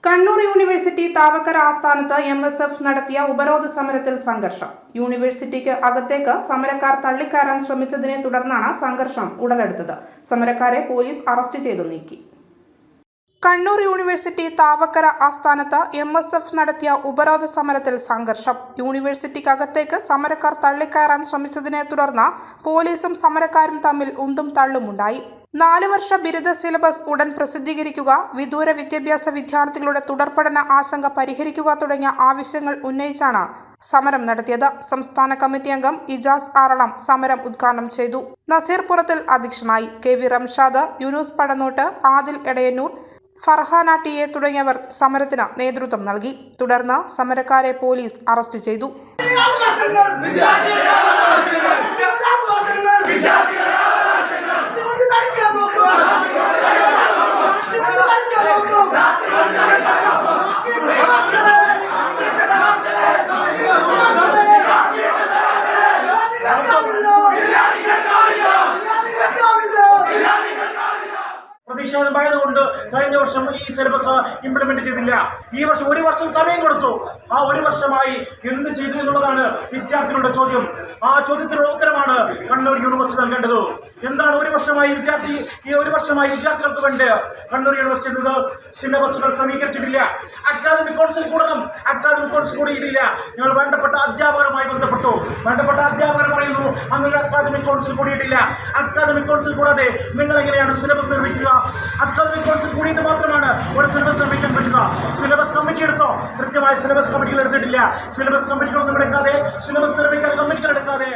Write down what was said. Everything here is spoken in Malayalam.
കണ്ണൂർ യൂണിവേഴ്സിറ്റി താവക്കര ആസ്ഥാനത്ത് MSF നടത്തിയ ഉപരോധ സമരത്തിൽ സംഘർഷം. യൂണിവേഴ്സിറ്റിക്ക് അകത്തേക്ക് സമരക്കാർ തള്ളിക്കയറാൻ ശ്രമിച്ചതിനെ തുടർന്നാണ് സംഘർഷം ഉടലെടുത്തത്. സമരക്കാരെ പോലീസ് അറസ്റ്റ് ചെയ്തു നീക്കി. കണ്ണൂർ യൂണിവേഴ്സിറ്റി താവക്കര ആസ്ഥാനത്ത് MSF നടത്തിയ ഉപരോധ സമരത്തിൽ സംഘർഷം. യൂണിവേഴ്സിറ്റിക്കകത്തേക്ക് സമരക്കാർ തള്ളിക്കയറാൻ ശ്രമിച്ചതിനെ തുടർന്ന് പോലീസും സമരക്കാരും തമ്മിൽ ഉന്തും തള്ളുമുണ്ടായി. 4 വർഷ ബിരുദ സിലബസ് ഉടൻ പ്രസിദ്ധീകരിക്കുക, വിദൂര വിദ്യാഭ്യാസ വിദ്യാർത്ഥികളുടെ തുടർപഠന ആശങ്ക പരിഹരിക്കുക തുടങ്ങിയ ആവശ്യങ്ങൾ ഉന്നയിച്ചാണ് സമരം നടത്തിയത്. സംസ്ഥാന കമ്മിറ്റി അംഗം ഇജാസ് ആറളം സമരം ഉദ്ഘാടനം ചെയ്തു. നസീർ പുറത്തിൽ അധ്യക്ഷനായി. KV റംഷാദ്, യൂനുസ് പടന്നോട്ട്, ആദിൽ എടയന്നൂർ, ഫർഹാന TA തുടങ്ങിയവർ സമരത്തിന് നേതൃത്വം നൽകി. തുടർന്ന് സമരക്കാരെ പോലീസ് അറസ്റ്റ് ചെയ്തു. പ്രതിഷേധമായതുകൊണ്ട് കഴിഞ്ഞ വർഷം ഈ സിലബസ് ഇംപ്ലിമെന്റ് ചെയ്തില്ല. ഈ വർഷം 1 വർഷം സമയം കൊടുത്തു. ആ 1 വർഷമായി എന്ത് ചെയ്തു എന്നുള്ളതാണ് വിദ്യാർത്ഥികളുടെ ചോദ്യം. ആ ചോദ്യത്തിനുള്ള ഉത്തരമാണ് കണ്ണൂർ യൂണിവേഴ്സിറ്റി നൽകേണ്ടത്. എന്താണ് 1 വർഷമായി വിദ്യാർത്ഥികൾക്ക് വേണ്ടി കണ്ണൂർ യൂണിവേഴ്സിറ്റി സിലബസുകൾ ക്രമീകരിച്ചിട്ടില്ല. അക്കാദമിക് കൗൺസിൽ കൂടണം. അക്കാദമിക് കൗൺസിൽ കൂടിയിട്ടില്ല. ഞങ്ങൾ വേണ്ടപ്പെട്ട അധ്യാപകരുമായി ബന്ധപ്പെട്ടു. വേണ്ടപ്പെട്ട അധ്യാപകർ പറയുന്നു അങ്ങനെ അക്കാദമിക് കൗൺസിൽ കൂടിയിട്ടില്ല. അക്കാദമിക് കൗൺസിൽ കൂടാതെ നിങ്ങൾ എങ്ങനെയാണ് സിലബസ് നിർമ്മിക്കുക? അക്കാദമിക് കൗൺസിൽ കൂടിയിട്ട് മാത്രമാണ് ഒരു സിലബസ് നിർമ്മിക്കാൻ പറ്റുക. സിലബസ് കമ്മിറ്റി എടുത്തോ? കൃത്യമായി സിലബസ് കമ്മിറ്റികൾ എടുത്തിട്ടില്ല. സിലബസ് കമ്മിറ്റികളൊന്നും എടുക്കാതെ, സിലബസ് നിർമ്മിക്കാൻ കമ്മിറ്റികൾ എടുക്കാതെ